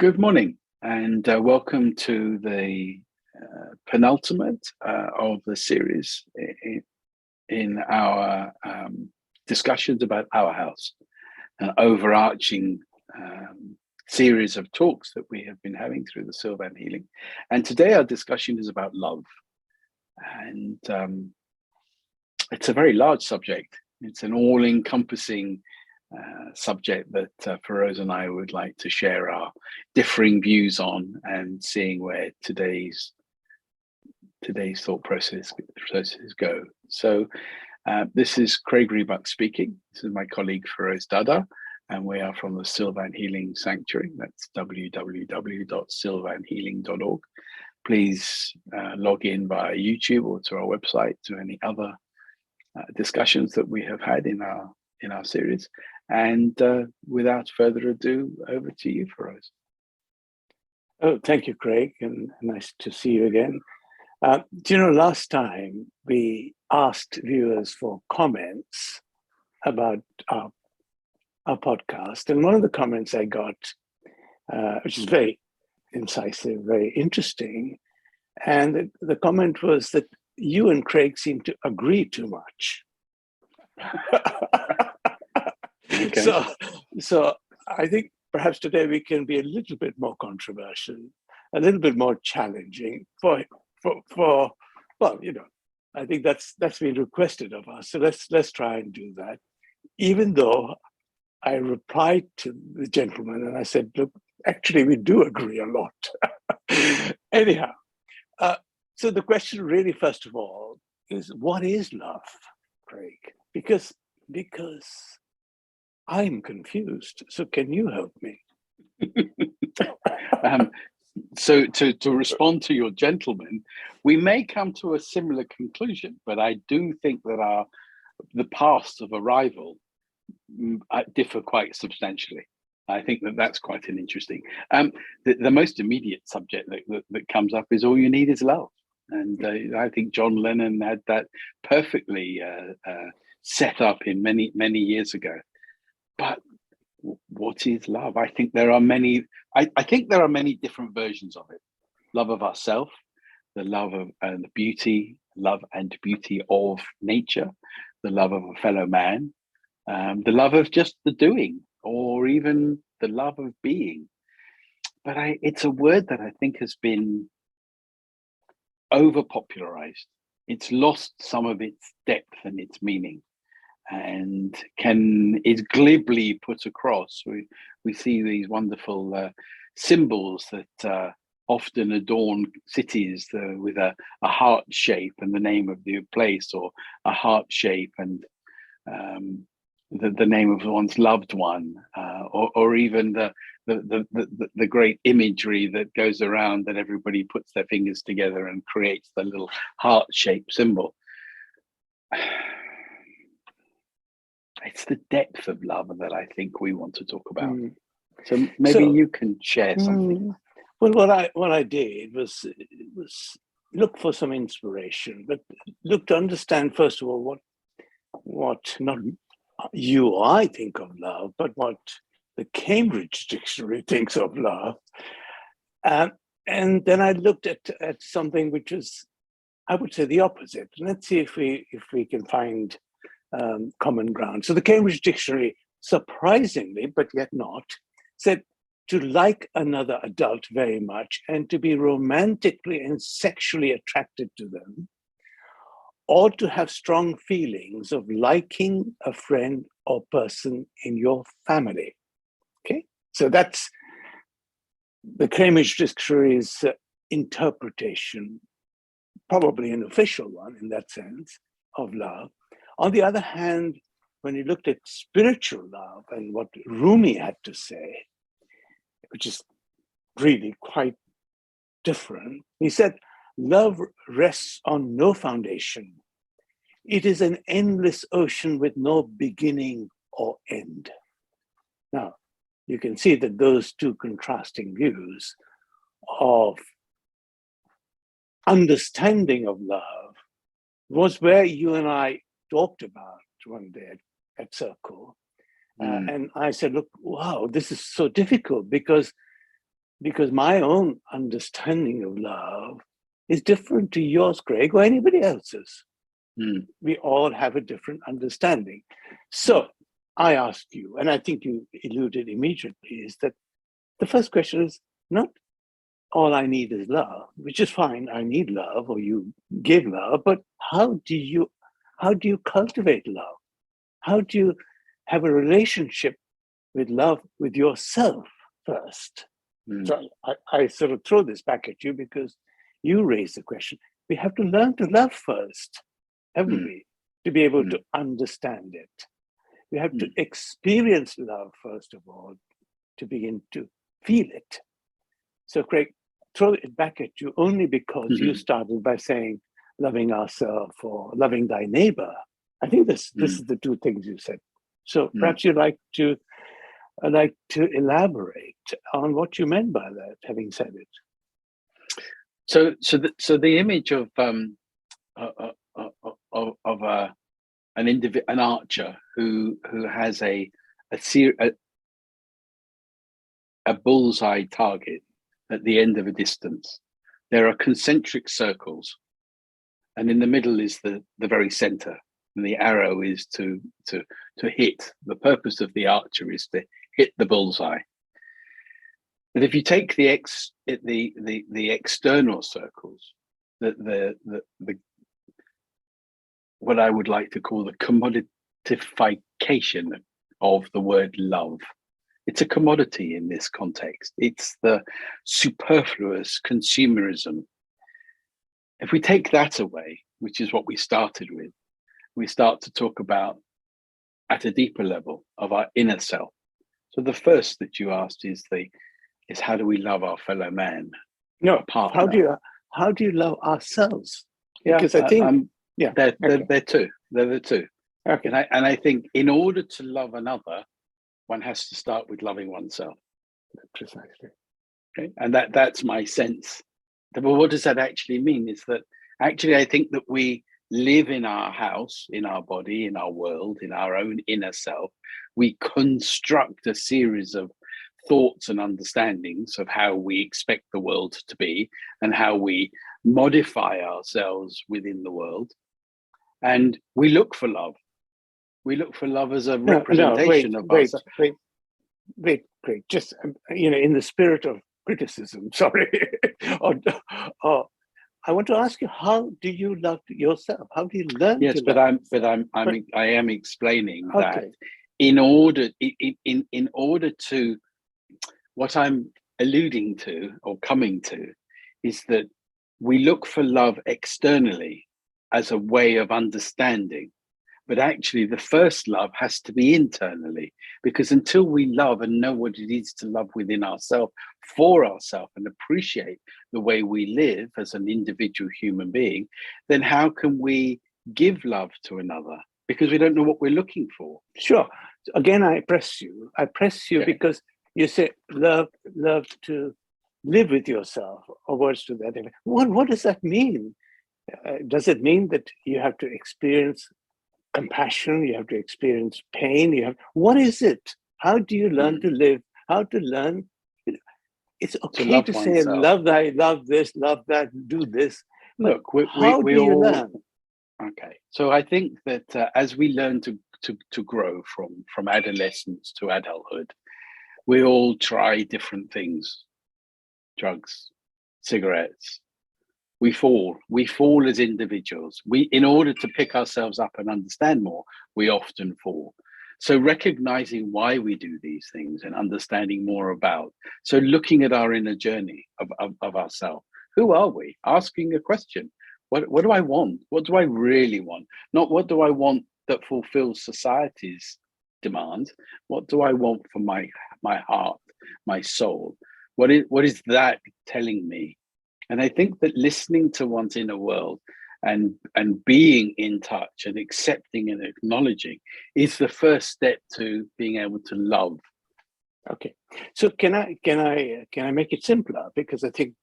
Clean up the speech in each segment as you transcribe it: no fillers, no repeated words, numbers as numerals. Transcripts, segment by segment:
Good morning, and welcome to the penultimate of the series in our discussions about our house, an overarching series of talks that we have been having through the Sylvan healing. And today our discussion is about love. And it's a very large subject. It's an all-encompassing subject that Feroze and I would like to share our differing views on, and seeing where today's thought processes go. So this is Craig Rebuck speaking. This is my colleague Feroze Dada, and we are from the Sylvan Healing Sanctuary. That's www.sylvanhealing.org. Please log in via YouTube or to our website to any other discussions that we have had in our series. And without further ado, over to you, Feroze. Oh, thank you, Craig, and nice to see you again. Last time we asked viewers for comments about our podcast, and one of the comments I got, which is very incisive, very interesting, and the comment was that you and Craig seem to agree too much. Okay. So I think perhaps today we can be a little bit more controversial, a little bit more challenging for well, I think that's been requested of us. So let's try and do that. Even though I replied to the gentleman and I said, look, actually we do agree a lot. Anyhow, so the question really, first of all, is what is love, Craig? Because I'm confused. So can you help me? So to respond to your gentleman, we may come to a similar conclusion, but I do think that the paths of arrival differ quite substantially. I think that's quite an interesting. The most immediate subject that comes up is all you need is love. And I think John Lennon had that perfectly set up in many years ago. But what is love? I think there are many. I think there are many different versions of it. Love of ourselves, the love of the beauty, love and beauty of nature, the love of a fellow man, the love of just the doing, or even the love of being. But it's a word that I think has been over-popularized. It's lost some of its depth and its meaning, and is glibly put across. We see these wonderful symbols that often adorn cities with a heart shape and the name of the place, or a heart shape and the name of one's loved one, or even the great imagery that goes around, that everybody puts their fingers together and creates the little heart-shaped symbol. It's the depth of love that I think we want to talk about. So maybe you can share something. Well, what I did was look for some inspiration, but look to understand first of all what not you or I think of love, but what the Cambridge Dictionary thinks of love. And then I looked at something which is, I would say, the opposite. Let's see if we can find common ground. So the Cambridge Dictionary, surprisingly, but yet not, said to like another adult very much and to be romantically and sexually attracted to them, or to have strong feelings of liking a friend or person in your family. Okay, so that's the Cambridge Dictionary's interpretation, probably an official one in that sense, of love. On the other hand, when you looked at spiritual love and what Rumi had to say, which is really quite different, he said, love rests on no foundation. It is an endless ocean with no beginning or end. Now, you can see that those two contrasting views of understanding of love was where you and I talked about one day at Circle. And I said, look, wow, this is so difficult, because because my own understanding of love is different to yours, Craig, or anybody else's. Mm. We all have a different understanding. So I asked you, and I think you alluded immediately, is that the first question is not all I need is love, which is fine. I need love, or you give love, but how do you cultivate love? How do you have a relationship with love with yourself first? Mm. So I sort of throw this back at you because you raised the question. We have to learn to love first, haven't we, to be able to understand it. We have to experience love, first of all, to begin to feel it. So, Craig, throw it back at you only because you started by saying loving ourselves or loving thy neighbor. I think this is the two things you said. So perhaps you'd like to elaborate on what you meant by that, having said it. So the image of an archer who has a bullseye target at the end of a distance. There are concentric circles, and in the middle is the very center, and the arrow is to hit. The purpose of the archer is to hit the bullseye. But if you take the external circles, the what I would like to call the commoditification of the word love. It's a commodity in this context. It's the superfluous consumerism. If we take that away, which is what we started with, we start to talk about at a deeper level of our inner self. So the first that you asked is how do we love our fellow man? No, how do you love ourselves? Because I think they're two. They're the two. Okay. And I think in order to love another, one has to start with loving oneself. Precisely. Okay? And that's my sense. But what does that actually mean? Is that actually I think that we live in our house, in our body, in our world, in our own inner self. We construct a series of thoughts and understandings of how we expect the world to be and how we modify ourselves within the world. And we look for love. We look for love as a representation of ourselves. Wait, Craig. Just in the spirit of criticism, sorry. or I want to ask you, how do you love yourself? How do you learn? Yes, to love I am explaining that in order to, what I'm alluding to or coming to is that we look for love externally as a way of understanding. But actually, the first love has to be internally, because until we love and know what it is to love within ourselves, for ourselves, and appreciate the way we live as an individual human being, then how can we give love to another? Because we don't know what we're looking for. Sure. Again, I press you because you say love to live with yourself, or words to that. What does that mean? Does it mean that you have to experience compassion, you have to experience pain, what is it? How do you learn to live? How to learn? It's okay to say love this, love that, do this. Look, how do you learn? Okay, so I think that as we learn to grow from adolescence to adulthood, we all try different things. Drugs, cigarettes. We fall as individuals. In order to pick ourselves up and understand more, we often fall. So recognizing why we do these things and understanding more about, so looking at our inner journey of ourselves. Who are we? Asking a question. What do I want? What do I really want? Not what do I want that fulfills society's demands. What do I want for my heart, my soul? What is that telling me? And I think that listening to one's inner world and being in touch and accepting and acknowledging is the first step to being able to love. Okay, so can I make it simpler? Because I think,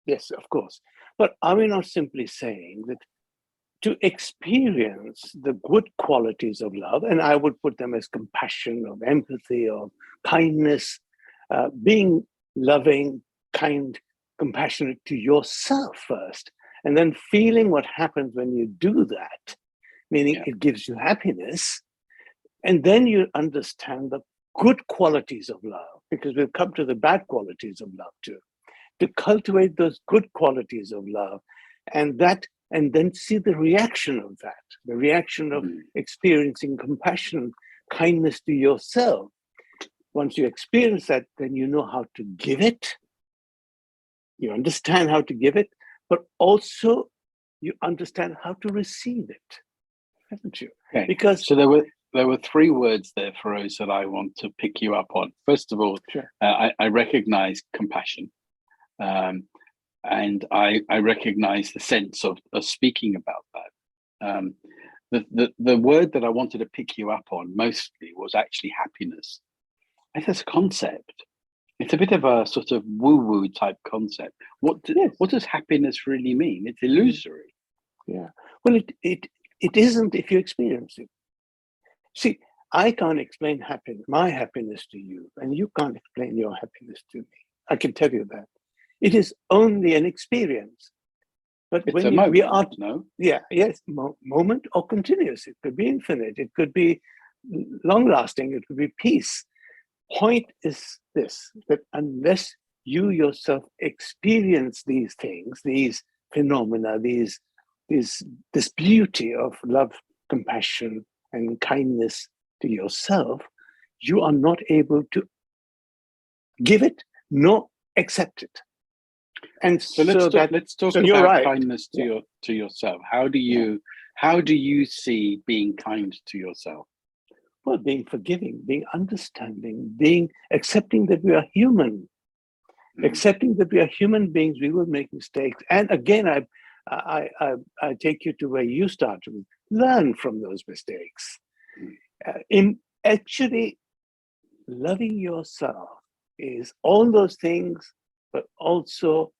yes, of course, but are we not simply saying that to experience the good qualities of love, and I would put them as compassion, of empathy, of kindness, being loving, kind, compassionate to yourself first, and then feeling what happens when you do that, meaning it gives you happiness, and then you understand the good qualities of love, because we'll come to the bad qualities of love too. To cultivate those good qualities of love, and then see the reaction of that, the reaction of experiencing compassion, kindness to yourself. Once you experience that, then you know how to give it. You understand how to give it, but also you understand how to receive it, haven't you? Okay. Because so there were three words there, Feroze, that I want to pick you up on. First of all, sure. I recognize compassion. And I recognize the sense of speaking about that. The word that I wanted to pick you up on mostly was actually happiness. And that's a concept. It's a bit of a sort of woo-woo type concept. What does happiness really mean? It's illusory. Yeah. Well, it isn't if you experience it. See, I can't explain my happiness to you, and you can't explain your happiness to me. I can tell you that. It is only an experience. But it's when a moment, we are, no? Yeah, yes, moment or continuous. It could be infinite. It could be long-lasting. It could be peace. Point is this, that unless you yourself experience these things, these phenomena, this beauty of love, compassion, and kindness to yourself, you are not able to give it nor accept it. And so let's talk about right. kindness to yourself. How do you see being kind to yourself? Well, being forgiving, being understanding, being accepting that we are human, accepting that we are human beings. We will make mistakes, and again, I take you to where you started. Learn from those mistakes. In actually loving yourself is all those things, but also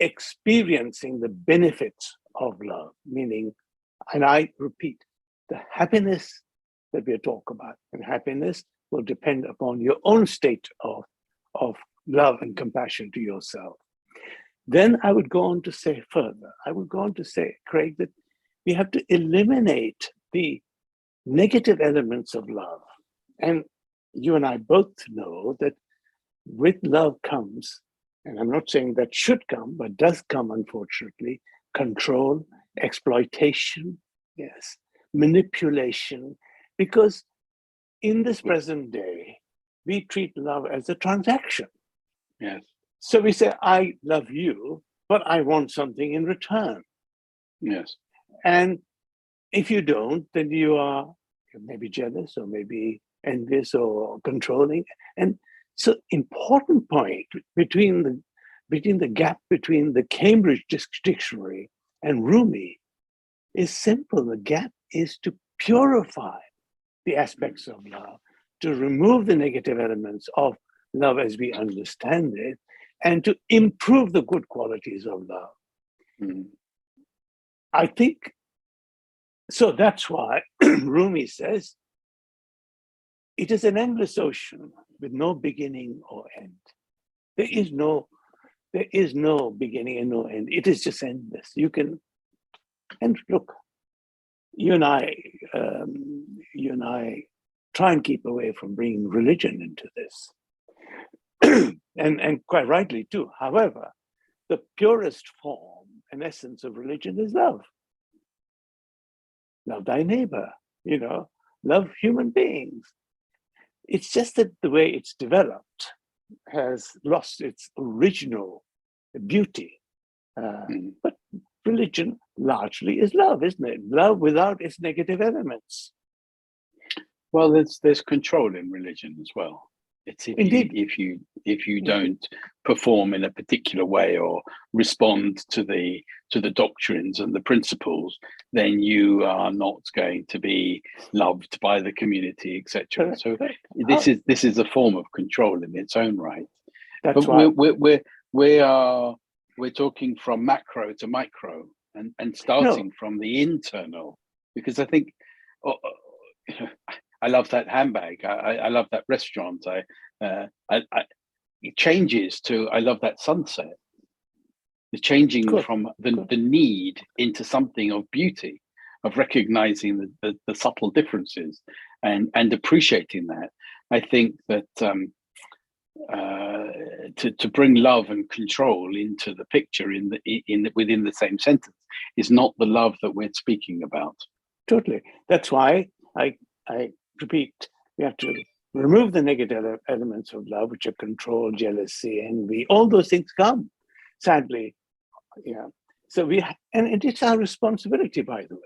experiencing the benefits of love. Meaning, and I repeat, the happiness that we talk about, and happiness will depend upon your own state of love and compassion to yourself. Then I would go on to say further, Craig, that we have to eliminate the negative elements of love. And you and I both know that with love comes, and I'm not saying that should come, but does come, unfortunately, control, exploitation, yes, manipulation, because in this present day, we treat love as a transaction. Yes. So we say, I love you, but I want something in return. Yes. And if you don't, then you may be jealous or maybe envious or controlling. And so important point between the gap between the Cambridge Dictionary and Rumi is simple. The gap is to purify the aspects of love, to remove the negative elements of love as we understand it, and to improve the good qualities of love. I think, so that's why Rumi says, it is an endless ocean with no beginning or end. There is no beginning and no end. It is just endless. And look, you and I try and keep away from bringing religion into this. and quite rightly too. However, the purest form and essence of religion is love. Love thy neighbor, love human beings. It's just that the way it's developed has lost its original beauty. But religion largely is love, isn't it? Love without its negative elements. Well, there's control in religion as well. It's if you don't perform in a particular way or respond to the doctrines and the principles, then you are not going to be loved by the community, etc. So this is a form of control in its own right. That's but right. we're talking from macro to micro and starting from the internal, because I think I love that handbag. I love that restaurant. it changes to I love that sunset. The changing Good. from the need into something of beauty, of recognizing the subtle differences and appreciating that. I think that to bring love and control into the picture within the same sentence is not the love that we're speaking about. Totally. That's why I repeat, we have to remove the negative elements of love, which are control, jealousy, envy. All those things come, sadly. Yeah. So and it is our responsibility, by the way.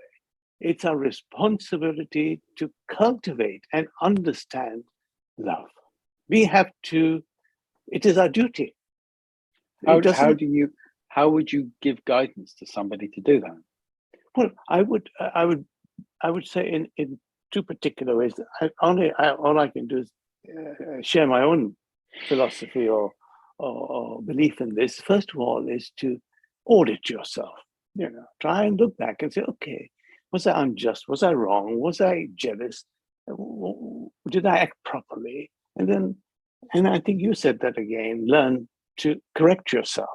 It's our responsibility to cultivate and understand love. We have to. It is our duty. How would you give guidance to somebody to do that? Well, I would say in two particular ways. All I can do is share my own philosophy or belief in this. First of all, is to audit yourself. Try and look back and say, okay, was I unjust? Was I wrong? Was I jealous? Did I act properly? And I think you said that again, learn to correct yourself,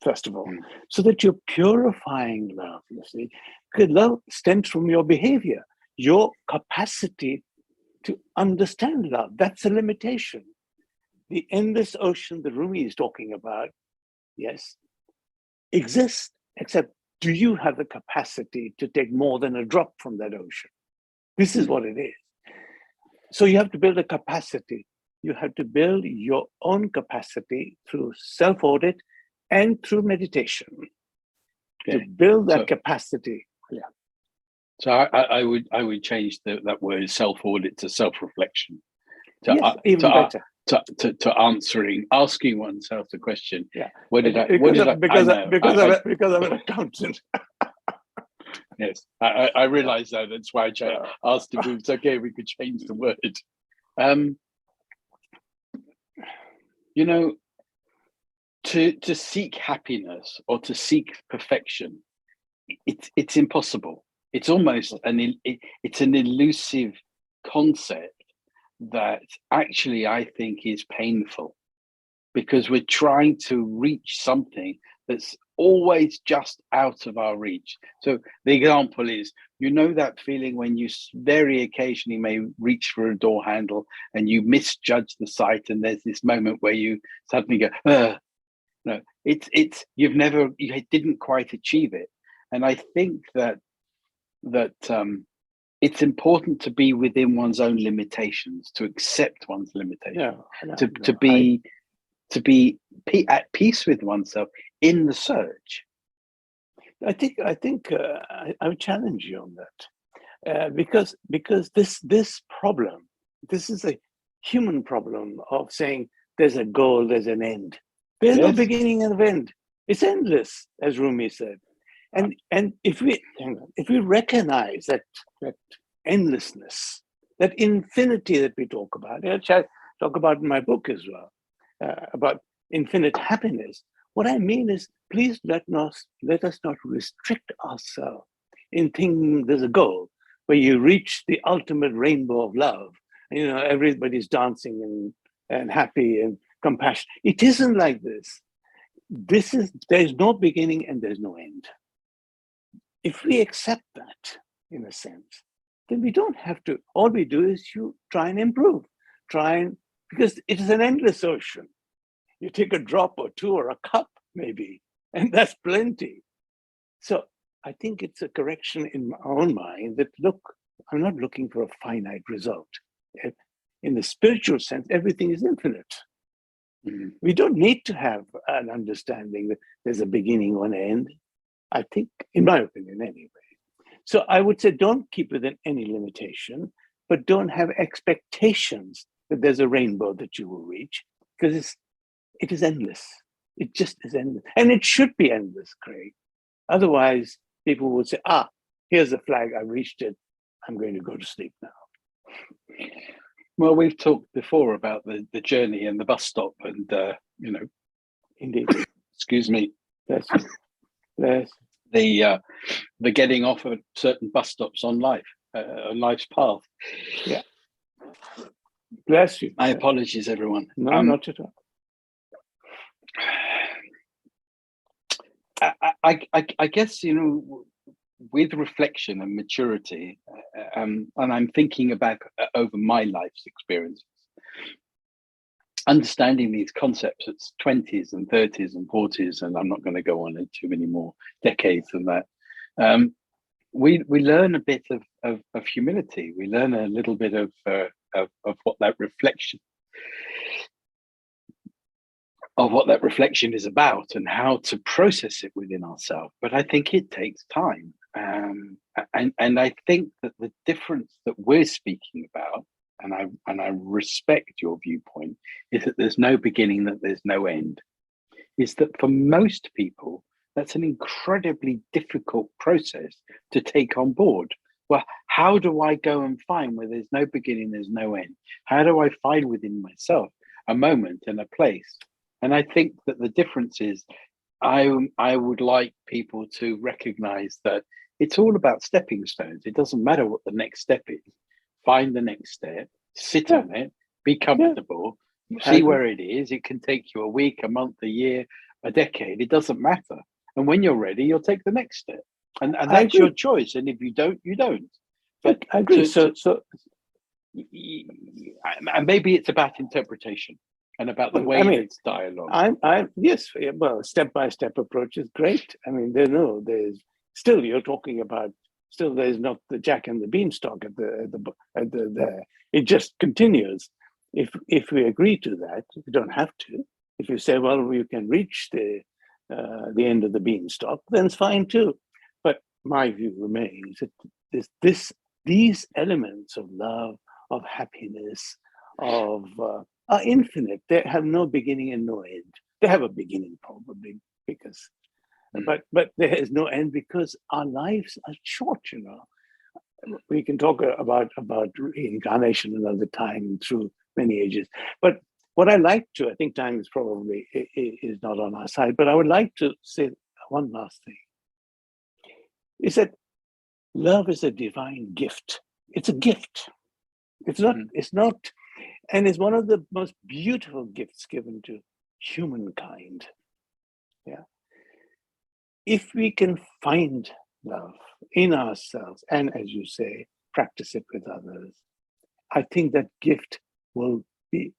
first of all, so that you're purifying love, you see. Because love stems from your behavior, your capacity to understand love. That's a limitation. The endless ocean that Rumi is talking about, yes, exists, except do you have the capacity to take more than a drop from that ocean? This is what it is. So you have to build a capacity. You have to build your own capacity through self-audit and through meditation to build that capacity. Yeah. So I would change that word self-audit to self-reflection. Yes, even better. To asking oneself the question, yeah. Because I'm an accountant. Yes, I realize that. That's why I asked if it's okay we could change the word. To seek happiness or to seek perfection, it's impossible. It's almost it's an elusive concept that actually I think is painful, because we're trying to reach something that's always just out of our reach. So the example is, that feeling when you very occasionally may reach for a door handle and you misjudge the site, and there's this moment where you suddenly go, no, you didn't quite achieve it. And I think that it's important to be within one's own limitations, to accept one's limitations, to be at peace with oneself in the search. I think I would challenge you on that, because this problem, this is a human problem of saying there's a goal, there's an end. There's no beginning and end. It's endless, as Rumi said. And if we recognize that endlessness, that infinity that we talk about, which I talk about in my book as well, about infinite happiness. What I mean is, please let us not restrict ourselves in thinking there's a goal where you reach the ultimate rainbow of love. Everybody's dancing and happy and compassion. It isn't like this. There's no beginning and there's no end. If we accept that, in a sense, then we don't have to. All we do is you try and improve, because it is an endless ocean. You take a drop or two or a cup, maybe, and that's plenty. So I think it's a correction in my own mind that, look, I'm not looking for a finite result. In the spiritual sense, everything is infinite. Mm-hmm. We don't need to have an understanding that there's a beginning or an end. I think, in my opinion, anyway. So I would say don't keep within any limitation, but don't have expectations that there's a rainbow that you will reach, because it is endless. It just is endless. And it should be endless, Craig. Otherwise, people would say, here's the flag, I reached it, I'm going to go to sleep now. Well, we've talked before about the journey and the bus stop and, Indeed. Excuse me. Yes. Yes. The getting off at certain bus stops on life's path. Yeah. Bless you. My apologies, everyone. No, not at all. I guess, you know, with reflection and maturity, and I'm thinking back over my life's experiences, understanding these concepts at 20s and 30s and 40s, and I'm not going to go on in too many more decades than that. We learn a bit of humility. We learn a little bit of what that reflection is about and how to process it within ourselves. But I think it takes time. And I think that the difference that we're speaking about, and I respect your viewpoint, is that there's no beginning, that there's no end. Is that for most people, that's an incredibly difficult process to take on board. Well, how do I go and find where there's no beginning, there's no end? How do I find within myself a moment and a place? And I think that the difference is, I would like people to recognize that it's all about stepping stones. It doesn't matter what the next step is. Find the next step, sit on it, be comfortable, see where it is. It can take you a week, a month, a year, a decade. It doesn't matter. And when you're ready, you'll take the next step. And that's your choice. And if you don't, you don't. But I agree. And maybe it's about interpretation and about the way it's dialogue. Yes, well, step-by-step approach is great. I mean, there's still, you're talking about, still there's not the Jack and the Beanstalk at the there. It just continues. If we agree to that, we don't have to. If you say, well, you can reach the end of the beanstalk, then it's fine too. But my view remains that these elements of love, of happiness, are infinite. They have no beginning and no end. They have a beginning probably because, but there is no end because our lives are short. You know, we can talk about reincarnation another time through many ages. But what I like to, I think time is probably is not on our side. But I would like to say one last thing: is that love is a divine gift. It's a gift. It's not. It's not. And it's one of the most beautiful gifts given to humankind. Yeah. If we can find love in ourselves and, as you say, practice it with others, I think that gift will be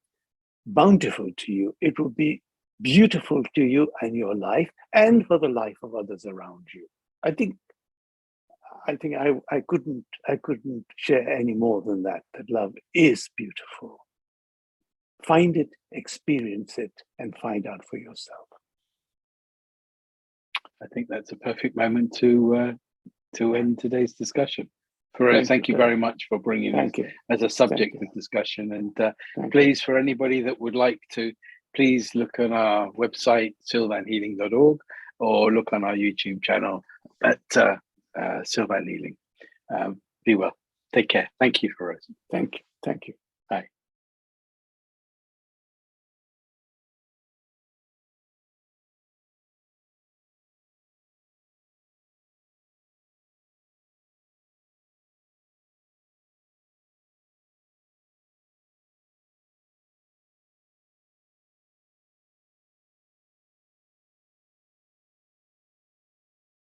bountiful to you. It will be beautiful to you and your life and for the life of others around you. I think I couldn't share any more than that love is beautiful. Find it, experience it, and find out for yourself. I think that's a perfect moment to end today's discussion. Feroze, thank you very much for bringing this as a subject of discussion. And please, for anybody that would like to, please look on our website, sylvanhealing.org, or look on our YouTube channel at Sylvan Healing. Be well. Take care. Thank you, Feroze. Thank you. Bye.